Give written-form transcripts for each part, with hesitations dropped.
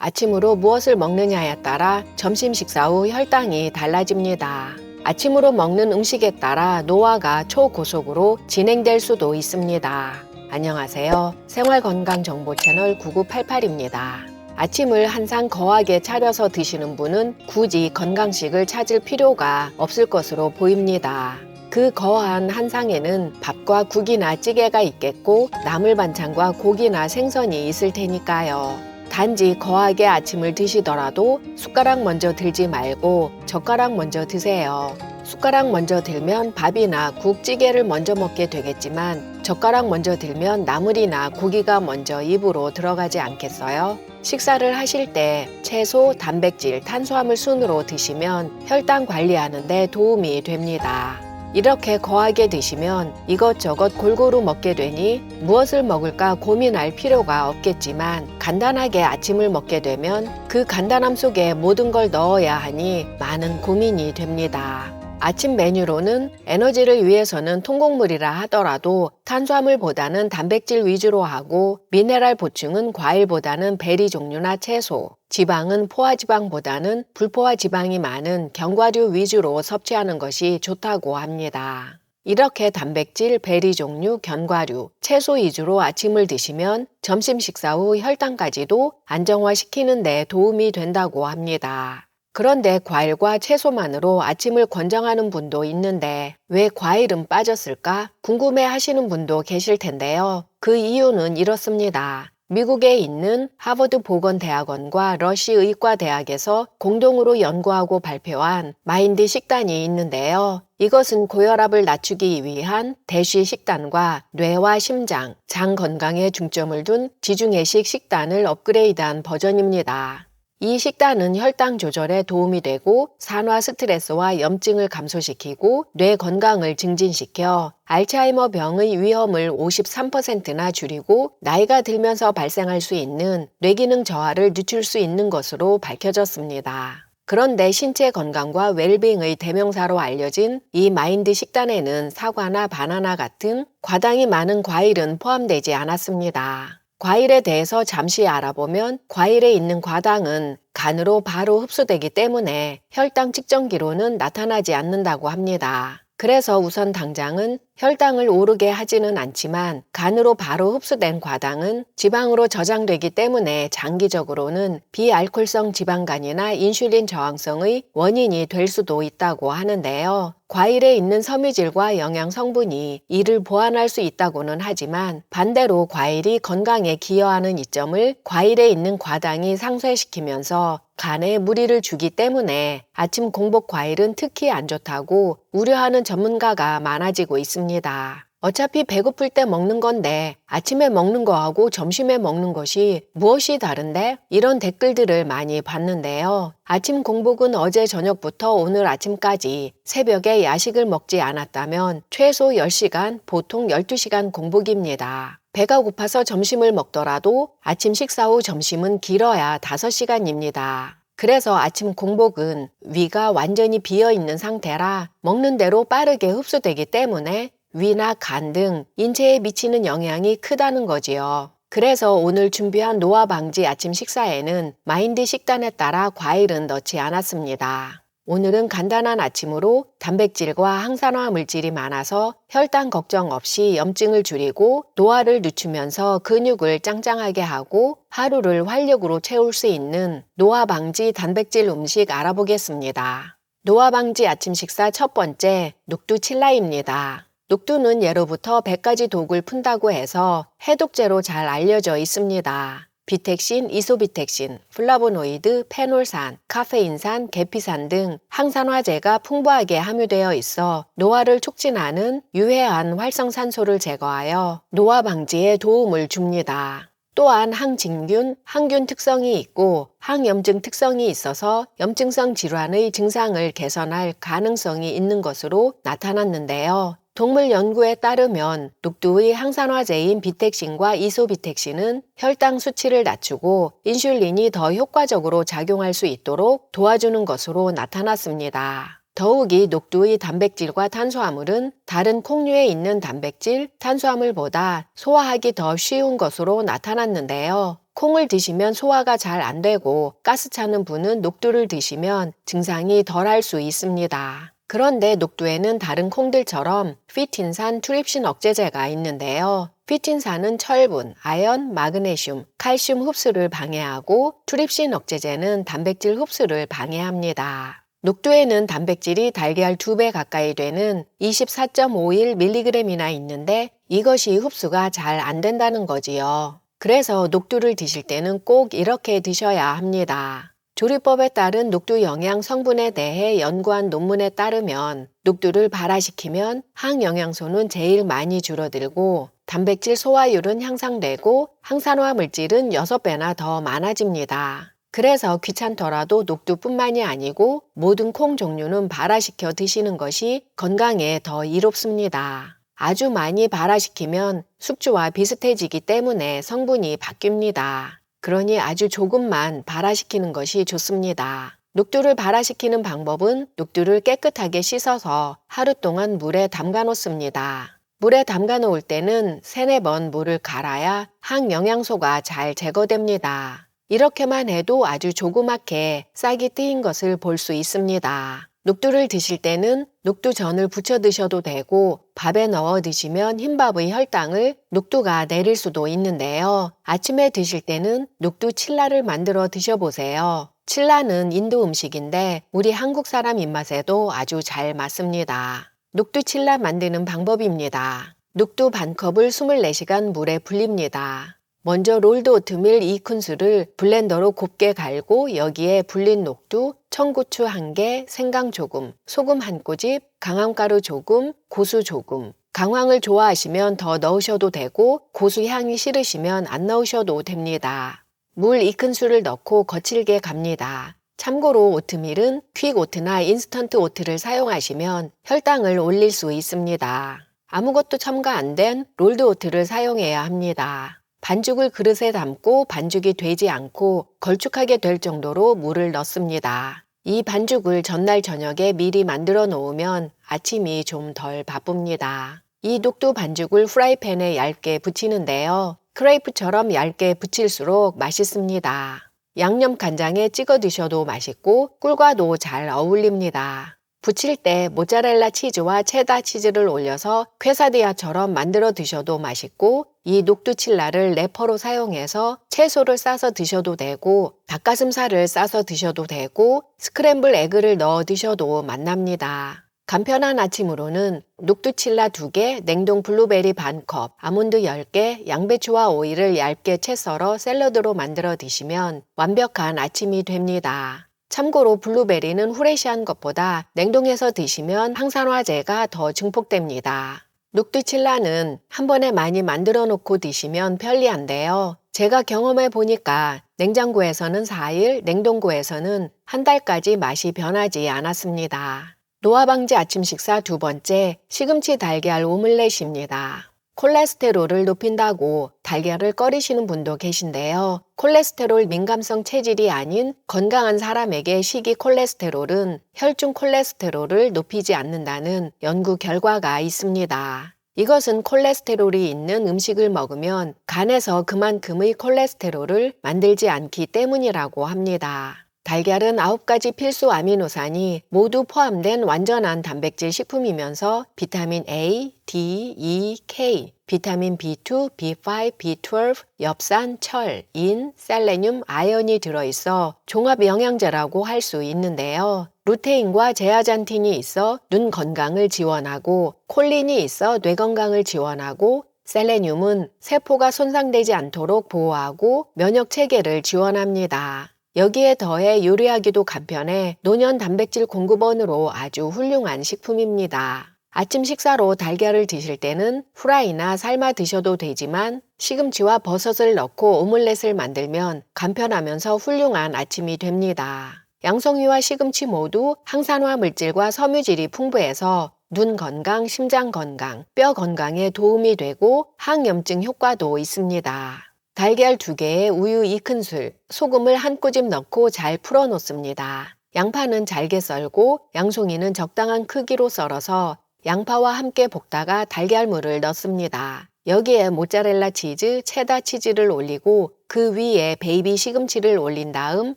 아침으로 무엇을 먹느냐에 따라 점심 식사 후 혈당이 달라집니다. 아침으로 먹는 음식에 따라 노화가 초고속으로 진행될 수도 있습니다. 안녕하세요. 생활건강정보 채널 9988입니다. 아침을 항상 거하게 차려서 드시는 분은 굳이 건강식을 찾을 필요가 없을 것으로 보입니다. 그 거한 한상에는 밥과 국이나 찌개가 있겠고 나물 반찬과 고기나 생선이 있을 테니까요. 단지 거하게 아침을 드시더라도 숟가락 먼저 들지 말고 젓가락 먼저 드세요. 숟가락 먼저 들면 밥이나 국, 찌개를 먼저 먹게 되겠지만 젓가락 먼저 들면 나물이나 고기가 먼저 입으로 들어가지 않겠어요? 식사를 하실 때 채소, 단백질, 탄수화물 순으로 드시면 혈당 관리하는 데 도움이 됩니다. 이렇게 거하게 드시면 이것저것 골고루 먹게 되니 무엇을 먹을까 고민할 필요가 없겠지만 간단하게 아침을 먹게 되면 그 간단함 속에 모든 걸 넣어야 하니 많은 고민이 됩니다. 아침 메뉴로는 에너지를 위해서는 통곡물이라 하더라도 탄수화물보다는 단백질 위주로 하고 미네랄 보충은 과일보다는 베리 종류나 채소, 지방은 포화지방보다는 불포화지방이 많은 견과류 위주로 섭취하는 것이 좋다고 합니다. 이렇게 단백질, 베리 종류, 견과류, 채소 위주로 아침을 드시면 점심 식사 후 혈당까지도 안정화시키는 데 도움이 된다고 합니다. 그런데 과일과 채소만으로 아침을 권장하는 분도 있는데 왜 과일은 빠졌을까 궁금해 하시는 분도 계실 텐데요. 그 이유는 이렇습니다. 미국에 있는 하버드 보건대학원과 러시 의과대학에서 공동으로 연구하고 발표한 마인드 식단이 있는데요. 이것은 고혈압을 낮추기 위한 대쉬 식단과 뇌와 심장, 장 건강에 중점을 둔 지중해식 식단을 업그레이드한 버전입니다. 이 식단은 혈당 조절에 도움이 되고 산화 스트레스와 염증을 감소시키고 뇌 건강을 증진시켜 알츠하이머 병의 위험을 53%나 줄이고 나이가 들면서 발생할 수 있는 뇌기능 저하를 늦출 수 있는 것으로 밝혀졌습니다. 그런데 신체 건강과 웰빙의 대명사로 알려진 이 마인드 식단에는 사과나 바나나 같은 과당이 많은 과일은 포함되지 않았습니다. 과일에 대해서 잠시 알아보면 과일에 있는 과당은 간으로 바로 흡수되기 때문에 혈당 측정기로는 나타나지 않는다고 합니다. 그래서 우선 당장은 혈당을 오르게 하지는 않지만 간으로 바로 흡수된 과당은 지방으로 저장되기 때문에 장기적으로는 비알코올성 지방간이나 인슐린 저항성의 원인이 될 수도 있다고 하는데요. 과일에 있는 섬유질과 영양 성분이 이를 보완할 수 있다고는 하지만 반대로 과일이 건강에 기여하는 이점을 과일에 있는 과당이 상쇄시키면서 간에 무리를 주기 때문에 아침 공복 과일은 특히 안 좋다고 우려하는 전문가가 많아지고 있습니다. 어차피 배고플 때 먹는 건데 아침에 먹는 거하고 점심에 먹는 것이 무엇이 다른데? 이런 댓글들을 많이 봤는데요. 아침 공복은 어제 저녁부터 오늘 아침까지 새벽에 야식을 먹지 않았다면 최소 10시간, 보통 12시간 공복입니다. 배가 고파서 점심을 먹더라도 아침 식사 후 점심은 길어야 5시간입니다. 그래서 아침 공복은 위가 완전히 비어있는 상태라 먹는 대로 빠르게 흡수되기 때문에 위나 간 등 인체에 미치는 영향이 크다는 거지요. 그래서 오늘 준비한 노화 방지 아침 식사에는 마인드 식단에 따라 과일은 넣지 않았습니다. 오늘은 간단한 아침으로 단백질과 항산화 물질이 많아서 혈당 걱정 없이 염증을 줄이고 노화를 늦추면서 근육을 짱짱하게 하고 하루를 활력으로 채울 수 있는 노화 방지 단백질 음식 알아보겠습니다. 노화 방지 아침 식사 첫 번째, 녹두칠라입니다. 녹두는 예로부터 100가지 독을 푼다고 해서 해독제로 잘 알려져 있습니다. 비택신, 이소비택신, 플라보노이드, 페놀산, 카페인산, 계피산 등 항산화제가 풍부하게 함유되어 있어 노화를 촉진하는 유해한 활성산소를 제거하여 노화 방지에 도움을 줍니다. 또한 항진균, 항균 특성이 있고 항염증 특성이 있어서 염증성 질환의 증상을 개선할 가능성이 있는 것으로 나타났는데요. 동물 연구에 따르면 녹두의 항산화제인 비택신과 이소비택신은 혈당 수치를 낮추고 인슐린이 더 효과적으로 작용할 수 있도록 도와주는 것으로 나타났습니다. 더욱이 녹두의 단백질과 탄수화물은 다른 콩류에 있는 단백질, 탄수화물보다 소화하기 더 쉬운 것으로 나타났는데요. 콩을 드시면 소화가 잘 안 되고 가스 차는 분은 녹두를 드시면 증상이 덜할 수 있습니다. 그런데 녹두에는 다른 콩들처럼 피틴산, 트립신 억제제가 있는데요. 피틴산은 철분, 아연, 마그네슘, 칼슘 흡수를 방해하고 트립신 억제제는 단백질 흡수를 방해합니다. 녹두에는 단백질이 달걀 2배 가까이 되는 24.51mg이나 있는데 이것이 흡수가 잘 안 된다는 거지요. 그래서 녹두를 드실 때는 꼭 이렇게 드셔야 합니다. 조리법에 따른 녹두 영양 성분에 대해 연구한 논문에 따르면 녹두를 발화시키면 항영양소는 제일 많이 줄어들고 단백질 소화율은 향상되고 항산화 물질은 6배나 더 많아집니다. 그래서 귀찮더라도 녹두뿐만이 아니고 모든 콩 종류는 발화시켜 드시는 것이 건강에 더 이롭습니다. 아주 많이 발화시키면 숙주와 비슷해지기 때문에 성분이 바뀝니다. 그러니 아주 조금만 발화시키는 것이 좋습니다. 녹두를 발화시키는 방법은 녹두를 깨끗하게 씻어서 하루 동안 물에 담가 놓습니다. 물에 담가 놓을 때는 3-4번 물을 갈아야 항영양소가 잘 제거됩니다. 이렇게만 해도 아주 조그맣게 싹이 트인 것을 볼 수 있습니다. 녹두를 드실 때는 녹두전을 부쳐 드셔도 되고 밥에 넣어 드시면 흰밥의 혈당을 녹두가 내릴 수도 있는데요. 아침에 드실 때는 녹두 칠라를 만들어 드셔보세요. 칠라는 인도 음식인데 우리 한국 사람 입맛에도 아주 잘 맞습니다. 녹두 칠라 만드는 방법입니다. 녹두 반컵을 24시간 물에 불립니다. 먼저 롤드 오트밀 2큰술을 블렌더로 곱게 갈고 여기에 불린 녹두, 청고추 1개, 생강 조금, 소금 1꼬집, 강황가루 조금, 고수 조금. 강황을 좋아하시면 더 넣으셔도 되고 고수 향이 싫으시면 안 넣으셔도 됩니다. 물 2큰술을 넣고 거칠게 갑니다. 참고로 오트밀은 퀵 오트나 인스턴트 오트를 사용하시면 혈당을 올릴 수 있습니다. 아무것도 첨가 안 된 롤드 오트를 사용해야 합니다. 반죽을 그릇에 담고 반죽이 되지 않고 걸쭉하게 될 정도로 물을 넣습니다. 이 반죽을 전날 저녁에 미리 만들어 놓으면 아침이 좀 덜 바쁩니다. 이 녹두 반죽을 프라이팬에 얇게 붙이는데요. 크레이프처럼 얇게 붙일수록 맛있습니다. 양념 간장에 찍어 드셔도 맛있고 꿀과도 잘 어울립니다. 부칠 때 모짜렐라 치즈와 체다 치즈를 올려서 퀘사디아처럼 만들어 드셔도 맛있고 이 녹두칠라를 래퍼로 사용해서 채소를 싸서 드셔도 되고 닭가슴살을 싸서 드셔도 되고 스크램블 에그를 넣어 드셔도 맛납니다. 간편한 아침으로는 녹두칠라 2개, 냉동 블루베리 반컵, 아몬드 10개, 양배추와 오이를 얇게 채 썰어 샐러드로 만들어 드시면 완벽한 아침이 됩니다. 참고로 블루베리는 후레쉬한 것보다 냉동해서 드시면 항산화제가 더 증폭됩니다. 녹두칠라는 한 번에 많이 만들어 놓고 드시면 편리한데요. 제가 경험해 보니까 냉장고에서는 4일, 냉동고에서는 한 달까지 맛이 변하지 않았습니다. 노화방지 아침 식사 2번째, 시금치 달걀 오믈렛입니다. 콜레스테롤을 높인다고 달걀을 꺼리시는 분도 계신데요. 콜레스테롤 민감성 체질이 아닌 건강한 사람에게 식이 콜레스테롤은 혈중 콜레스테롤을 높이지 않는다는 연구 결과가 있습니다. 이것은 콜레스테롤이 있는 음식을 먹으면 간에서 그만큼의 콜레스테롤을 만들지 않기 때문이라고 합니다. 달걀은 9가지 필수 아미노산이 모두 포함된 완전한 단백질 식품이면서 비타민 A, D, E, K, 비타민 B2, B5, B12, 엽산, 철, 인, 셀레늄, 아연이 들어있어 종합 영양제라고 할 수 있는데요. 루테인과 제아잔틴이 있어 눈 건강을 지원하고 콜린이 있어 뇌 건강을 지원하고 셀레늄은 세포가 손상되지 않도록 보호하고 면역 체계를 지원합니다. 여기에 더해 요리하기도 간편해 노년 단백질 공급원으로 아주 훌륭한 식품입니다. 아침 식사로 달걀을 드실 때는 후라이나 삶아 드셔도 되지만 시금치와 버섯을 넣고 오믈렛을 만들면 간편하면서 훌륭한 아침이 됩니다. 양송이와 시금치 모두 항산화 물질과 섬유질이 풍부해서 눈 건강, 심장 건강, 뼈 건강에 도움이 되고 항염증 효과도 있습니다. 달걀 2개에 우유 2큰술, 소금을 1꼬집 넣고 잘 풀어 놓습니다. 양파는 잘게 썰고 양송이는 적당한 크기로 썰어서 양파와 함께 볶다가 달걀물을 넣습니다. 여기에 모짜렐라 치즈, 체다 치즈를 올리고 그 위에 베이비 시금치를 올린 다음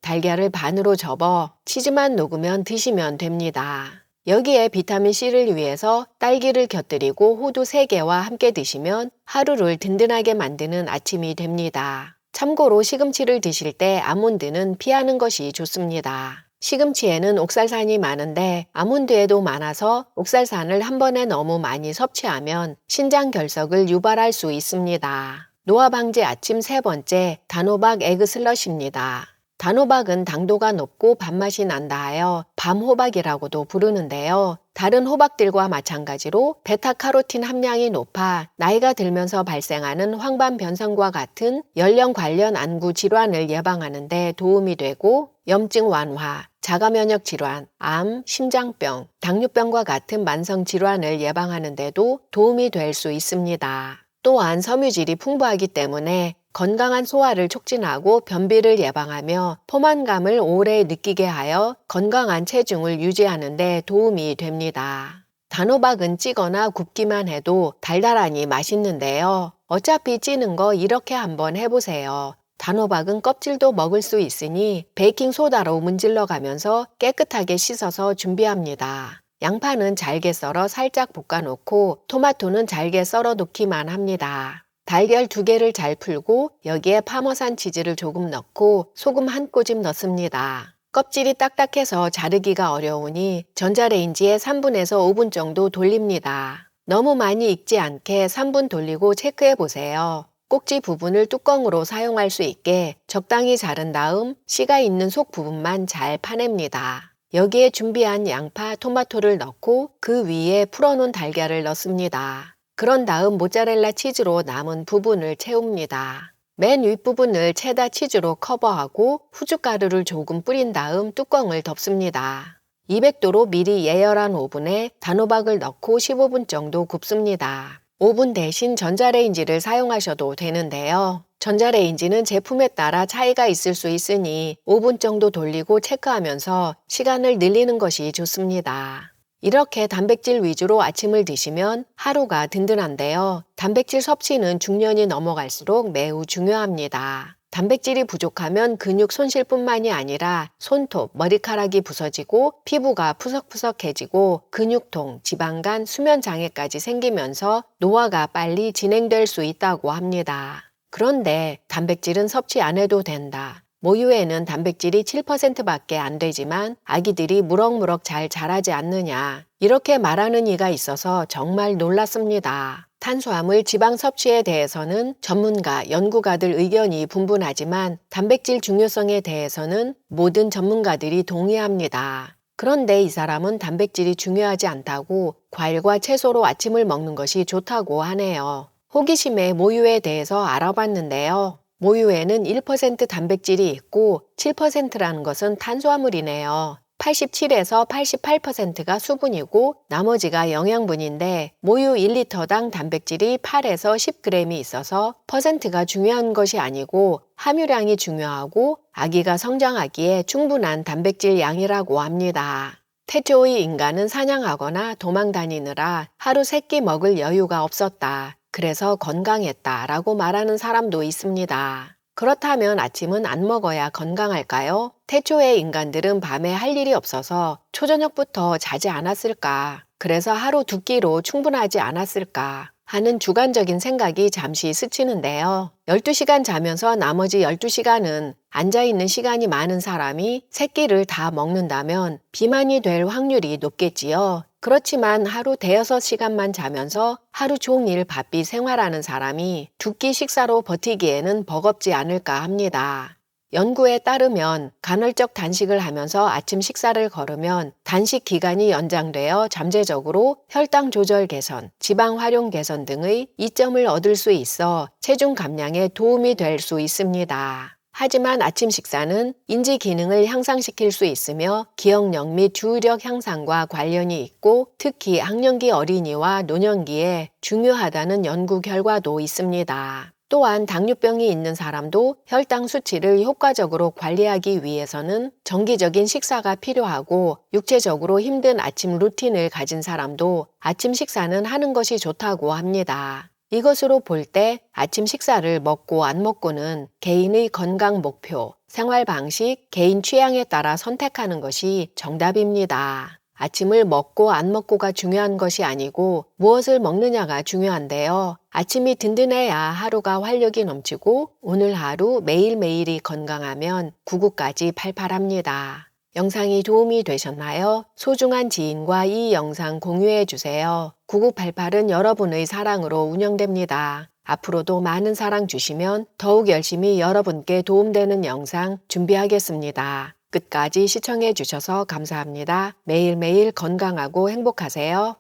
달걀을 반으로 접어 치즈만 녹으면 드시면 됩니다. 여기에 비타민C를 위해서 딸기를 곁들이고 호두 3개와 함께 드시면 하루를 든든하게 만드는 아침이 됩니다. 참고로 시금치를 드실 때 아몬드는 피하는 것이 좋습니다. 시금치에는 옥살산이 많은데 아몬드에도 많아서 옥살산을 한 번에 너무 많이 섭취하면 신장 결석을 유발할 수 있습니다. 노화 방지 아침 3번째, 단호박 에그 슬러시입니다. 단호박은 당도가 높고 밥맛이 난다 하여 밤호박이라고도 부르는데요. 다른 호박들과 마찬가지로 베타카로틴 함량이 높아 나이가 들면서 발생하는 황반 변성과 같은 연령 관련 안구 질환을 예방하는 데 도움이 되고 염증 완화, 자가면역 질환, 암, 심장병, 당뇨병과 같은 만성 질환을 예방하는 데도 도움이 될 수 있습니다. 또한 섬유질이 풍부하기 때문에 건강한 소화를 촉진하고 변비를 예방하며 포만감을 오래 느끼게 하여 건강한 체중을 유지하는 데 도움이 됩니다. 단호박은 찌거나 굽기만 해도 달달하니 맛있는데요. 어차피 찌는 거 이렇게 한번 해보세요. 단호박은 껍질도 먹을 수 있으니 베이킹소다로 문질러 가면서 깨끗하게 씻어서 준비합니다. 양파는 잘게 썰어 살짝 볶아놓고 토마토는 잘게 썰어 놓기만 합니다. 달걀 2개를 잘 풀고 여기에 파머산 치즈를 조금 넣고 소금 한 꼬집 넣습니다. 껍질이 딱딱해서 자르기가 어려우니 전자레인지에 3분에서 5분 정도 돌립니다. 너무 많이 익지 않게 3분 돌리고 체크해 보세요. 꼭지 부분을 뚜껑으로 사용할 수 있게 적당히 자른 다음 씨가 있는 속 부분만 잘 파냅니다. 여기에 준비한 양파, 토마토를 넣고 그 위에 풀어놓은 달걀을 넣습니다. 그런 다음 모짜렐라 치즈로 남은 부분을 채웁니다. 맨 윗부분을 체다 치즈로 커버하고 후춧가루를 조금 뿌린 다음 뚜껑을 덮습니다. 200도로 미리 예열한 오븐에 단호박을 넣고 15분 정도 굽습니다. 오븐 대신 전자레인지를 사용하셔도 되는데요. 전자레인지는 제품에 따라 차이가 있을 수 있으니 5분 정도 돌리고 체크하면서 시간을 늘리는 것이 좋습니다. 이렇게 단백질 위주로 아침을 드시면 하루가 든든한데요. 단백질 섭취는 중년이 넘어갈수록 매우 중요합니다. 단백질이 부족하면 근육 손실뿐만이 아니라 손톱, 머리카락이 부서지고 피부가 푸석푸석해지고 근육통, 지방간, 수면장애까지 생기면서 노화가 빨리 진행될 수 있다고 합니다. 그런데 단백질은 섭취 안 해도 된다. 모유에는 단백질이 7%밖에 안 되지만 아기들이 무럭무럭 잘 자라지 않느냐 이렇게 말하는 이가 있어서 정말 놀랐습니다. 탄수화물 지방 섭취에 대해서는 전문가, 연구가들 의견이 분분하지만 단백질 중요성에 대해서는 모든 전문가들이 동의합니다. 그런데 이 사람은 단백질이 중요하지 않다고 과일과 채소로 아침을 먹는 것이 좋다고 하네요. 호기심에 모유에 대해서 알아봤는데요. 모유에는 1% 단백질이 있고 7%라는 것은 탄수화물이네요. 87에서 88%가 수분이고 나머지가 영양분인데 모유 1리터당 단백질이 8에서 10g이 있어서 퍼센트가 중요한 것이 아니고 함유량이 중요하고 아기가 성장하기에 충분한 단백질 양이라고 합니다. 태초의 인간은 사냥하거나 도망 다니느라 하루 3끼 먹을 여유가 없었다. 그래서 건강했다라고 말하는 사람도 있습니다. 그렇다면 아침은 안 먹어야 건강할까요? 태초의 인간들은 밤에 할 일이 없어서 초저녁부터 자지 않았을까? 그래서 하루 2끼로 충분하지 않았을까? 하는 주관적인 생각이 잠시 스치는데요. 12시간 자면서 나머지 12시간은 앉아있는 시간이 많은 사람이 3끼를 다 먹는다면 비만이 될 확률이 높겠지요. 그렇지만 하루 5-6시간만 자면서 하루 종일 바삐 생활하는 사람이 2끼 식사로 버티기에는 버겁지 않을까 합니다. 연구에 따르면 간헐적 단식을 하면서 아침 식사를 거르면 단식 기간이 연장되어 잠재적으로 혈당 조절 개선, 지방 활용 개선 등의 이점을 얻을 수 있어 체중 감량에 도움이 될 수 있습니다. 하지만 아침 식사는 인지 기능을 향상시킬 수 있으며 기억력 및 주의력 향상과 관련이 있고 특히 학령기 어린이와 노년기에 중요하다는 연구 결과도 있습니다. 또한 당뇨병이 있는 사람도 혈당 수치를 효과적으로 관리하기 위해서는 정기적인 식사가 필요하고 육체적으로 힘든 아침 루틴을 가진 사람도 아침 식사는 하는 것이 좋다고 합니다. 이것으로 볼 때 아침 식사를 먹고 안 먹고는 개인의 건강 목표, 생활 방식, 개인 취향에 따라 선택하는 것이 정답입니다. 아침을 먹고 안 먹고가 중요한 것이 아니고 무엇을 먹느냐가 중요한데요. 아침이 든든해야 하루가 활력이 넘치고 오늘 하루 매일매일이 건강하면 구구까지 팔팔합니다. 영상이 도움이 되셨나요? 소중한 지인과 이 영상 공유해 주세요. 9988은 여러분의 사랑으로 운영됩니다. 앞으로도 많은 사랑 주시면 더욱 열심히 여러분께 도움되는 영상 준비하겠습니다. 끝까지 시청해 주셔서 감사합니다. 매일매일 건강하고 행복하세요.